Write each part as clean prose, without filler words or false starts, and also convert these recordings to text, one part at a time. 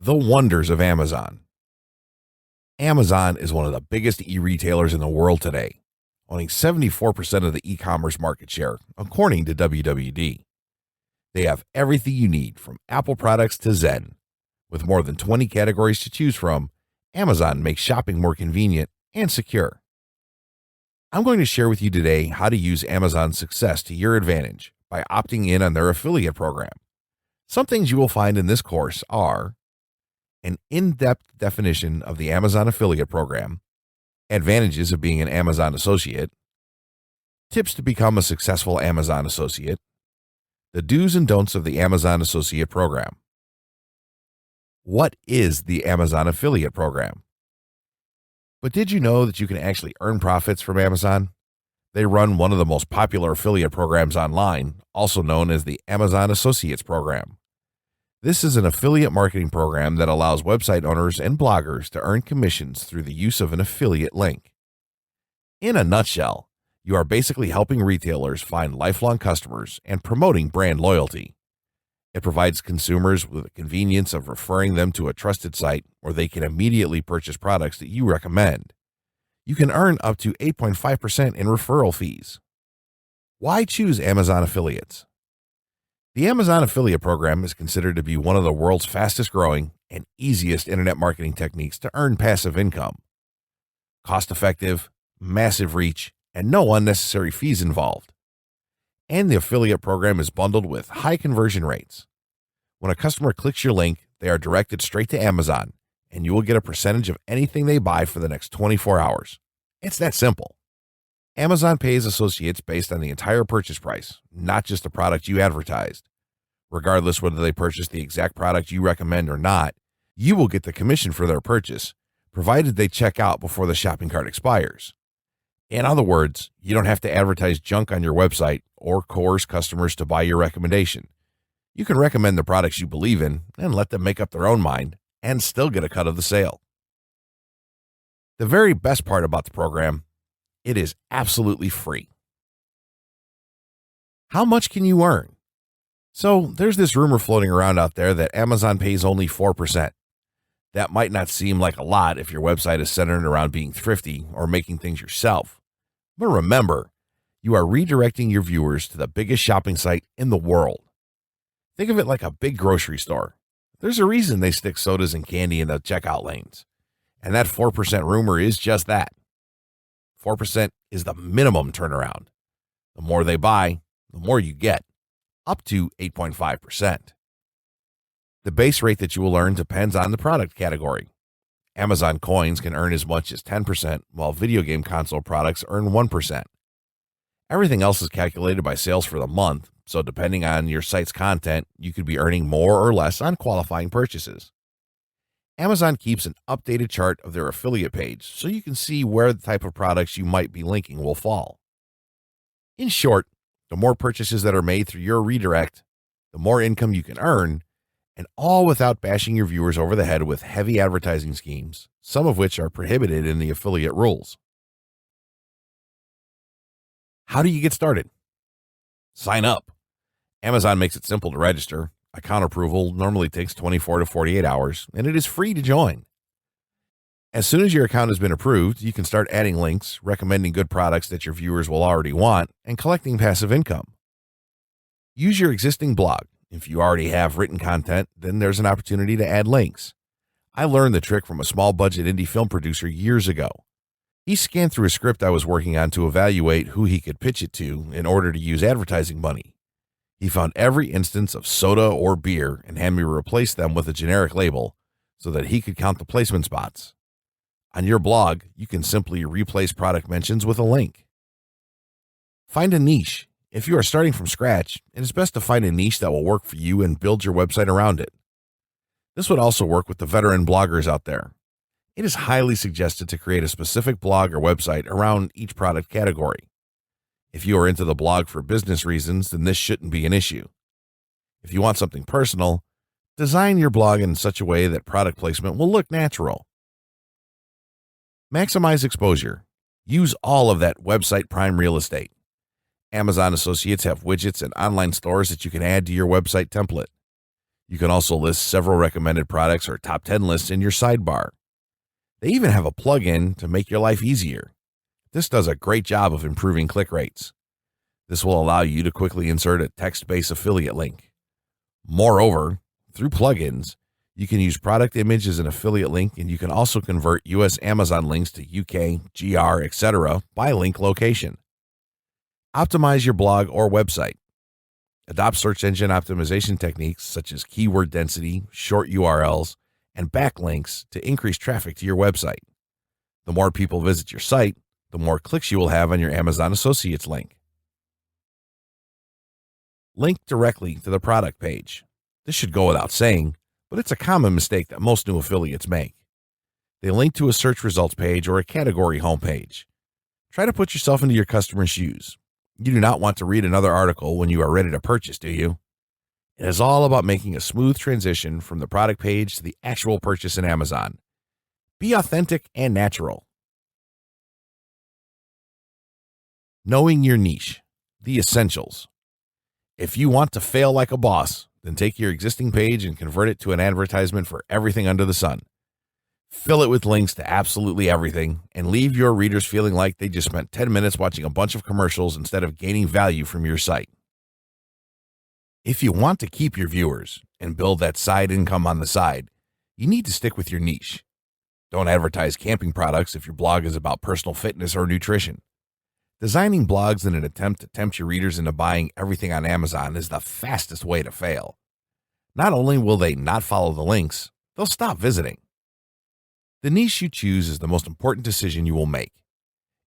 The wonders of Amazon. Amazon is one of the biggest e-retailers in the world today, owning 74% of the e-commerce market share, according to WWD. They have everything you need from Apple products to Zen. With more than 20 categories to choose from, Amazon makes shopping more convenient and secure. I'm going to share with you today how to use Amazon's success to your advantage by opting in on their affiliate program. Some things you will find in this course are an in-depth definition of the Amazon affiliate program, advantages of being an Amazon associate, tips to become a successful Amazon associate, the do's and don'ts of the Amazon associate program. What is the Amazon affiliate program? But did you know that you can actually earn profits from Amazon? They run one of the most popular affiliate programs online, also known as the Amazon Associates Program. This is an affiliate marketing program that allows website owners and bloggers to earn commissions through the use of an affiliate link. In a nutshell, you are basically helping retailers find lifelong customers and promoting brand loyalty. It provides consumers with the convenience of referring them to a trusted site where they can immediately purchase products that you recommend. You can earn up to 8.5% in referral fees. Why choose Amazon affiliates? The Amazon affiliate program is considered to be one of the world's fastest growing and easiest internet marketing techniques to earn passive income. Cost effective, massive reach, and no unnecessary fees involved. And the affiliate program is bundled with high conversion rates. When a customer clicks your link, they are directed straight to Amazon, and you will get a percentage of anything they buy for the next 24 hours. It's that simple. Amazon pays associates based on the entire purchase price, not just the product you advertised. Regardless whether they purchase the exact product you recommend or not, you will get the commission for their purchase, provided they check out before the shopping cart expires. In other words, you don't have to advertise junk on your website or coerce customers to buy your recommendation. You can recommend the products you believe in and let them make up their own mind and still get a cut of the sale. The very best part about the program, it is absolutely free. How much can you earn? So there's this rumor floating around out there that Amazon pays only 4%. That might not seem like a lot if your website is centered around being thrifty or making things yourself. But remember, you are redirecting your viewers to the biggest shopping site in the world. Think of it like a big grocery store. There's a reason they stick sodas and candy in the checkout lanes. And that 4% rumor is just that. 4% is the minimum turnaround. The more they buy, the more you get, up to 8.5%. The base rate that you will earn depends on the product category. Amazon coins can earn as much as 10%, while video game console products earn 1%. Everything else is calculated by sales for the month, so depending on your site's content, you could be earning more or less on qualifying purchases. Amazon keeps an updated chart of their affiliate page so you can see where the type of products you might be linking will fall. In short, the more purchases that are made through your redirect, the more income you can earn, and all without bashing your viewers over the head with heavy advertising schemes, some of which are prohibited in the affiliate rules. How do you get started? Sign up. Amazon makes it simple to register. Account approval normally takes 24 to 48 hours, and it is free to join. As soon as your account has been approved, you can start adding links, recommending good products that your viewers will already want, and collecting passive income. Use your existing blog. If you already have written content, then there's an opportunity to add links. I learned the trick from a small budget indie film producer years ago. He scanned through a script I was working on to evaluate who he could pitch it to in order to use advertising money. He found every instance of soda or beer and had me replace them with a generic label so that he could count the placement spots. On your blog, you can simply replace product mentions with a link. Find a niche. If you are starting from scratch, it is best to find a niche that will work for you and build your website around it. This would also work with the veteran bloggers out there. It is highly suggested to create a specific blog or website around each product category. If you are into the blog for business reasons, then this shouldn't be an issue. If you want something personal, design your blog in such a way that product placement will look natural. Maximize exposure. Use all of that website prime real estate. Amazon associates have widgets and online stores that you can add to your website template. You can also list several recommended products or top 10 lists in your sidebar. They even have a plugin to make your life easier. This does a great job of improving click rates. This will allow you to quickly insert a text-based affiliate link. Moreover, through plugins, you can use product image as an affiliate link, and you can also convert US Amazon links to UK, GR, etc. by link location. Optimize your blog or website. Adopt search engine optimization techniques such as keyword density, short URLs, and backlinks to increase traffic to your website. The more people visit your site, the more clicks you will have on your Amazon Associates link. Link directly to the product page. This should go without saying, but it's a common mistake that most new affiliates make. They link to a search results page or a category homepage. Try to put yourself into your customer's shoes. You do not want to read another article when you are ready to purchase, do you? It is all about making a smooth transition from the product page to the actual purchase in Amazon. Be authentic and natural. Knowing your niche, the essentials. If you want to fail like a boss, then take your existing page and convert it to an advertisement for everything under the sun. Fill it with links to absolutely everything and leave your readers feeling like they just spent 10 minutes watching a bunch of commercials instead of gaining value from your site. If you want to keep your viewers and build that side income on the side, you need to stick with your niche. Don't advertise camping products if your blog is about personal fitness or nutrition. Designing blogs in an attempt to tempt your readers into buying everything on Amazon is the fastest way to fail. Not only will they not follow the links, they'll stop visiting. The niche you choose is the most important decision you will make.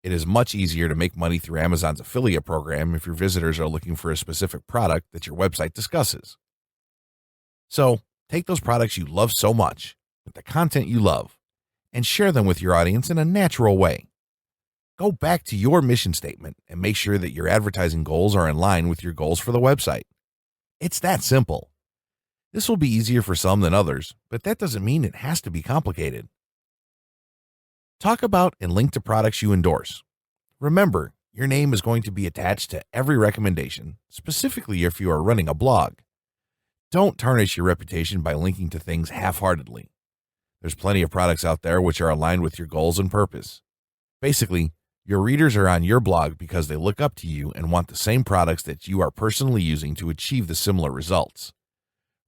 It is much easier to make money through Amazon's affiliate program if your visitors are looking for a specific product that your website discusses. So, take those products you love so much, with the content you love, and share them with your audience in a natural way. Go back to your mission statement and make sure that your advertising goals are in line with your goals for the website. It's that simple. This will be easier for some than others, but that doesn't mean it has to be complicated. Talk about and link to products you endorse. Remember, your name is going to be attached to every recommendation, specifically if you are running a blog. Don't tarnish your reputation by linking to things half-heartedly. There's plenty of products out there which are aligned with your goals and purpose. Basically, your readers are on your blog because they look up to you and want the same products that you are personally using to achieve the similar results.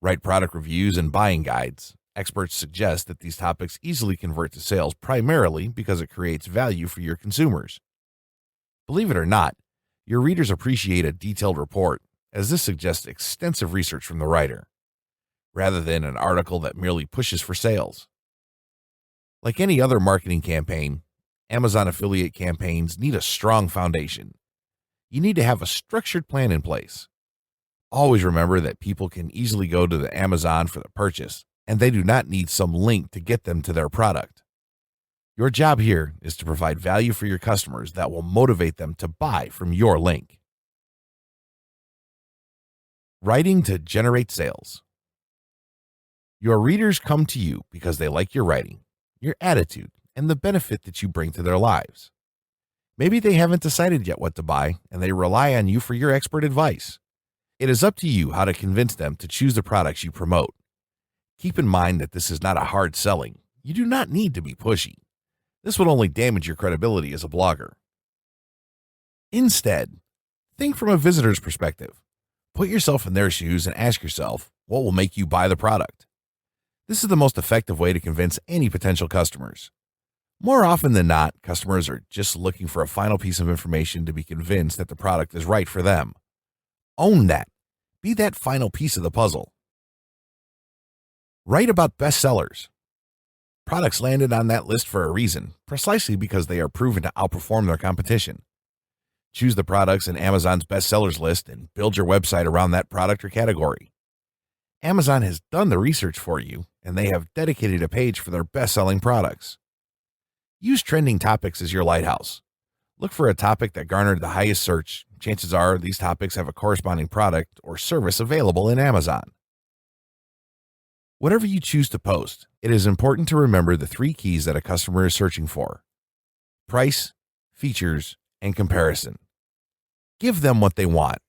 Write product reviews and buying guides. Experts suggest that these topics easily convert to sales primarily because it creates value for your consumers. Believe it or not, your readers appreciate a detailed report, as this suggests extensive research from the writer, rather than an article that merely pushes for sales. Like any other marketing campaign, Amazon affiliate campaigns need a strong foundation. You need to have a structured plan in place. Always remember that people can easily go to the Amazon for the purchase, and they do not need some link to get them to their product. Your job here is to provide value for your customers that will motivate them to buy from your link. Writing to generate sales. Your readers come to you because they like your writing, your attitude, and the benefit that you bring to their lives. Maybe they haven't decided yet what to buy, and they rely on you for your expert advice. It is up to you how to convince them to choose the products you promote. Keep in mind that this is not a hard selling. You do not need to be pushy. This would only damage your credibility as a blogger. Instead, think from a visitor's perspective. Put yourself in their shoes and ask yourself, what will make you buy the product? This is the most effective way to convince any potential customers. More often than not, customers are just looking for a final piece of information to be convinced that the product is right for them. Own that. Be that final piece of the puzzle. Write about bestsellers. Products landed on that list for a reason, precisely because they are proven to outperform their competition. Choose the products in Amazon's bestsellers list and build your website around that product or category. Amazon has done the research for you, and they have dedicated a page for their best-selling products. Use trending topics as your lighthouse. Look for a topic that garnered the highest search. Chances are these topics have a corresponding product or service available in Amazon. Whatever you choose to post, it is important to remember the 3 keys that a customer is searching for: price, features, and comparison. Give them what they want.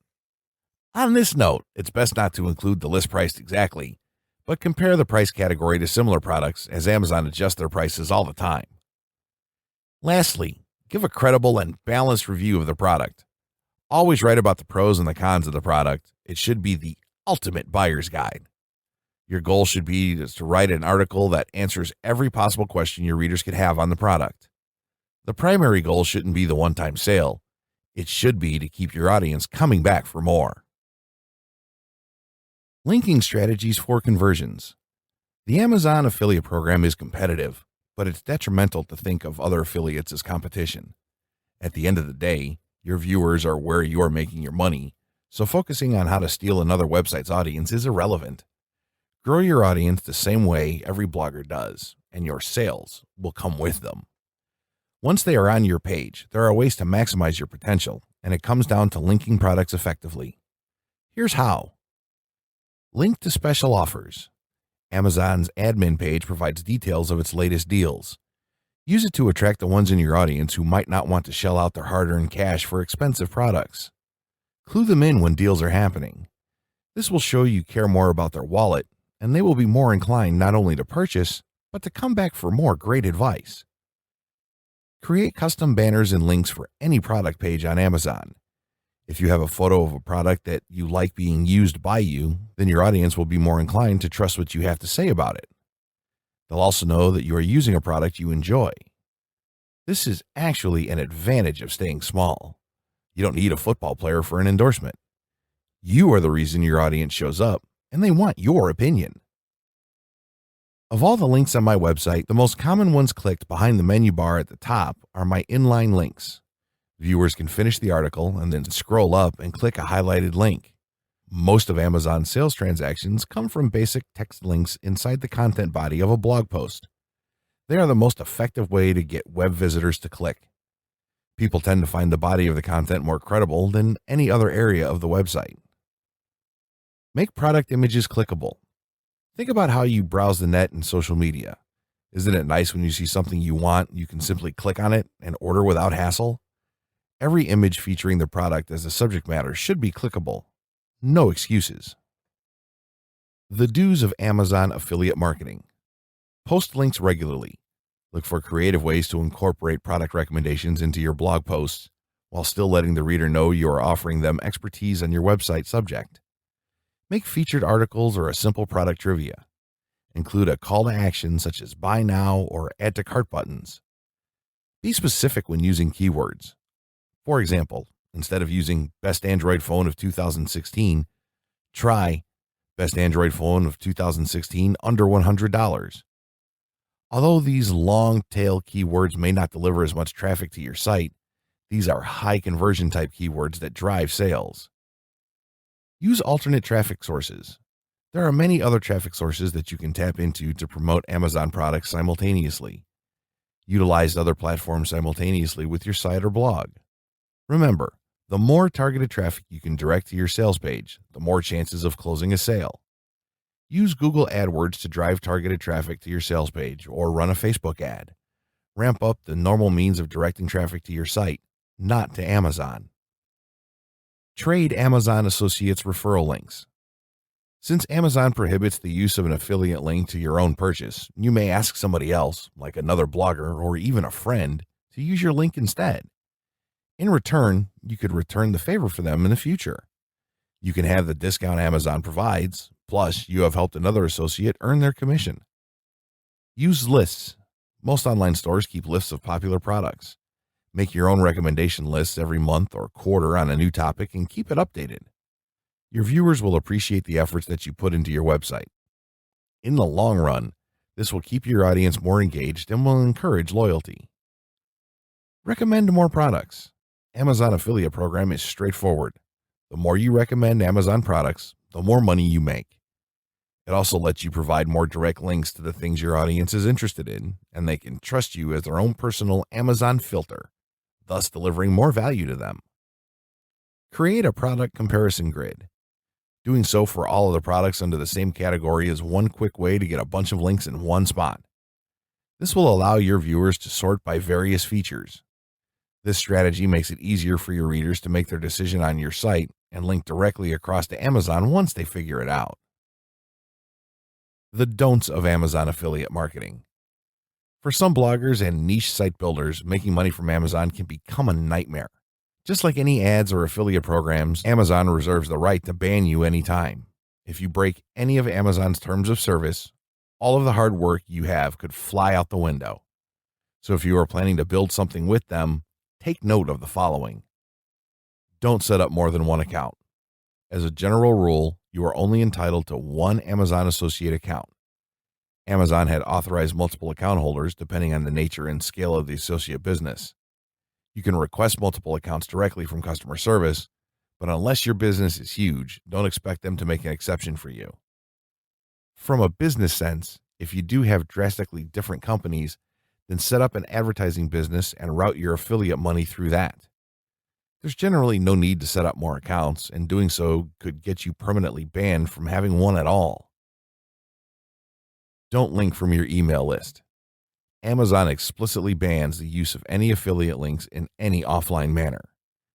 On this note, it's best not to include the list price exactly, but compare the price category to similar products as Amazon adjusts their prices all the time. Lastly, give a credible and balanced review of the product. Always write about the pros and the cons of the product. It should be the ultimate buyer's guide. Your goal should be to write an article that answers every possible question your readers could have on the product. The primary goal shouldn't be the one-time sale. It should be to keep your audience coming back for more. Linking strategies for conversions. The Amazon affiliate program is competitive, but it's detrimental to think of other affiliates as competition. At the end of the day, your viewers are where you are making your money, so focusing on how to steal another website's audience is irrelevant. Grow your audience the same way every blogger does, and your sales will come with them. Once they are on your page, there are ways to maximize your potential, and it comes down to linking products effectively. Here's how. Link to special offers. Amazon's admin page provides details of its latest deals. Use it to attract the ones in your audience who might not want to shell out their hard-earned cash for expensive products. Clue them in when deals are happening. This will show you care more about their wallet, and they will be more inclined not only to purchase, but to come back for more great advice. Create custom banners and links for any product page on Amazon. If you have a photo of a product that you like being used by you, then your audience will be more inclined to trust what you have to say about it. They'll also know that you are using a product you enjoy. This is actually an advantage of staying small. You don't need a football player for an endorsement. You are the reason your audience shows up, and they want your opinion. Of all the links on my website, the most common ones clicked behind the menu bar at the top are my inline links. Viewers can finish the article and then scroll up and click a highlighted link. Most of Amazon's sales transactions come from basic text links inside the content body of a blog post. They are the most effective way to get web visitors to click. People tend to find the body of the content more credible than any other area of the website. Make product images clickable. Think about how you browse the net and social media. Isn't it nice when you see something you want, you can simply click on it and order without hassle? Every image featuring the product as a subject matter should be clickable. No excuses. The do's of Amazon affiliate marketing. Post links regularly. Look for creative ways to incorporate product recommendations into your blog posts while still letting the reader know you are offering them expertise on your website subject. Make featured articles or a simple product trivia. Include a call to action such as buy now or add to cart buttons. Be specific when using keywords. For example, instead of using best Android phone of 2016, try best Android phone of 2016 under $100. Although these long-tail keywords may not deliver as much traffic to your site, these are high conversion type keywords that drive sales. Use alternate traffic sources. There are many other traffic sources that you can tap into to promote Amazon products simultaneously. Utilize other platforms simultaneously with your site or blog. Remember, the more targeted traffic you can direct to your sales page, the more chances of closing a sale. Use Google AdWords to drive targeted traffic to your sales page or run a Facebook ad. Ramp up the normal means of directing traffic to your site, not to Amazon. Trade Amazon Associates referral links. Since Amazon prohibits the use of an affiliate link to your own purchase, you may ask somebody else, like another blogger or even a friend, to use your link instead. In return, you could return the favor for them in the future. You can have the discount Amazon provides, plus you have helped another associate earn their commission. Use lists. Most online stores keep lists of popular products. Make your own recommendation lists every month or quarter on a new topic and keep it updated. Your viewers will appreciate the efforts that you put into your website. In the long run, this will keep your audience more engaged and will encourage loyalty. Recommend more products. Amazon affiliate program is straightforward. The more you recommend Amazon products, the more money you make. It also lets you provide more direct links to the things your audience is interested in, and they can trust you as their own personal Amazon filter, thus delivering more value to them. Create a product comparison grid. Doing so for all of the products under the same category is one quick way to get a bunch of links in one spot. This will allow your viewers to sort by various features. This strategy makes it easier for your readers to make their decision on your site and link directly across to Amazon once they figure it out. The don'ts of Amazon affiliate marketing. For some bloggers and niche site builders, making money from Amazon can become a nightmare. Just like any ads or affiliate programs, Amazon reserves the right to ban you anytime. If you break any of Amazon's terms of service, all of the hard work you have could fly out the window. So if you are planning to build something with them, take note of the following. Don't set up more than one account. As a general rule, you are only entitled to one Amazon associate account. Amazon had authorized multiple account holders depending on the nature and scale of the associate business. You can request multiple accounts directly from customer service, but unless your business is huge, don't expect them to make an exception for you. From a business sense, if you do have drastically different companies, then set up an advertising business and route your affiliate money through that. There's generally no need to set up more accounts, and doing so could get you permanently banned from having one at all. Don't link from your email list. Amazon explicitly bans the use of any affiliate links in any offline manner.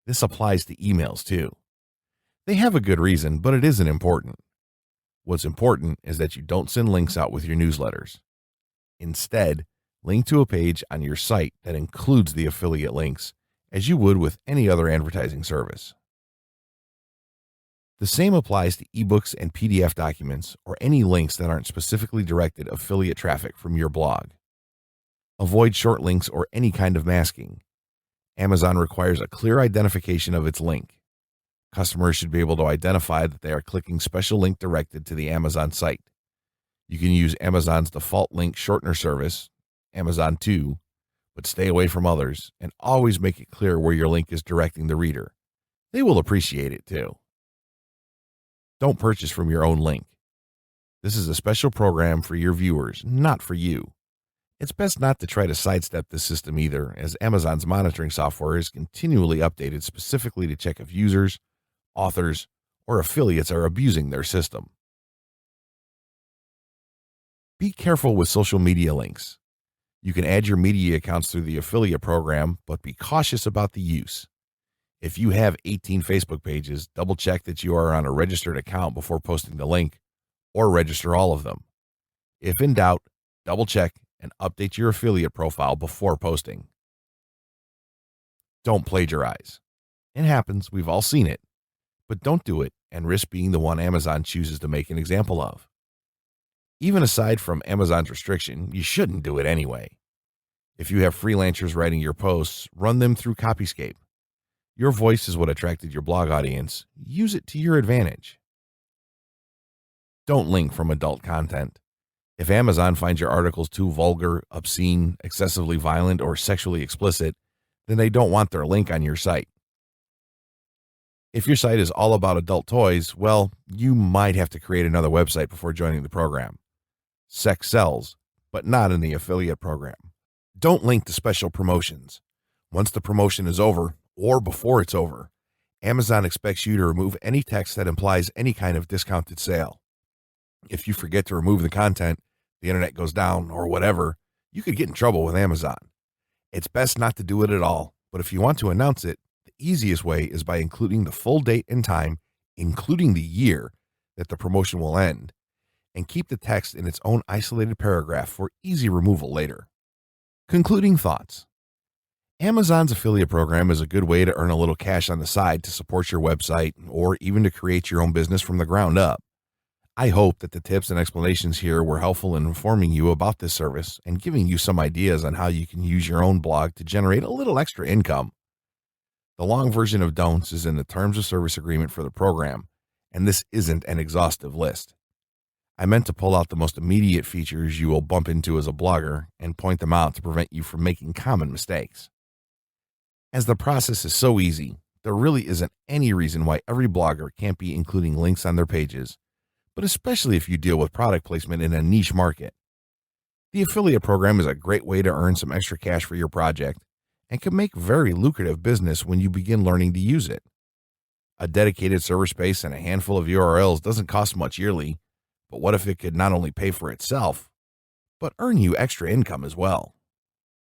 This applies to emails too. They have a good reason, but it isn't important. What's important is that you don't send links out with your newsletters. Instead, link to a page on your site that includes the affiliate links, as you would with any other advertising service. The same applies to ebooks and PDF documents or any links that aren't specifically directed affiliate traffic from your blog. Avoid short links or any kind of masking. Amazon requires a clear identification of its link. Customers should be able to identify that they are clicking special link directed to the Amazon site. You can use Amazon's default link shortener service, Amazon 2, but stay away from others and always make it clear where your link is directing the reader. They will appreciate it too. Don't purchase from your own link. This is a special program for your viewers, not for you. It's best not to try to sidestep this system either, as Amazon's monitoring software is continually updated specifically to check if users, authors, or affiliates are abusing their system. Be careful with social media links. You can add your media accounts through the affiliate program, but be cautious about the use. If you have 18 Facebook pages, double check that you are on a registered account before posting the link, or register all of them. If in doubt, double check and update your affiliate profile before posting. Don't plagiarize. It happens, we've all seen it, but don't do it and risk being the one Amazon chooses to make an example of. Even aside from Amazon's restriction, you shouldn't do it anyway. If you have freelancers writing your posts, run them through Copyscape. Your voice is what attracted your blog audience. Use it to your advantage. Don't link from adult content. If Amazon finds your articles too vulgar, obscene, excessively violent, or sexually explicit, then they don't want their link on your site. If your site is all about adult toys, well, you might have to create another website before joining the program. Sex sells, but not in the affiliate program. Don't link to special promotions. Once the promotion is over, or before it's over, Amazon expects you to remove any text that implies any kind of discounted sale. If you forget to remove the content, the internet goes down, or whatever, you could get in trouble with Amazon. It's best not to do it at all, but if you want to announce it, the easiest way is by including the full date and time, including the year that the promotion will end, and keep the text in its own isolated paragraph for easy removal later. Concluding thoughts. Amazon's affiliate program is a good way to earn a little cash on the side to support your website or even to create your own business from the ground up. I hope that the tips and explanations here were helpful in informing you about this service and giving you some ideas on how you can use your own blog to generate a little extra income. The long version of don'ts is in the terms of service agreement for the program, and this isn't an exhaustive list. I meant to pull out the most immediate features you will bump into as a blogger and point them out to prevent you from making common mistakes. As the process is so easy, there really isn't any reason why every blogger can't be including links on their pages, but especially if you deal with product placement in a niche market. The affiliate program is a great way to earn some extra cash for your project and can make very lucrative business when you begin learning to use it. A dedicated server space and a handful of URLs doesn't cost much yearly, but what if it could not only pay for itself, but earn you extra income as well?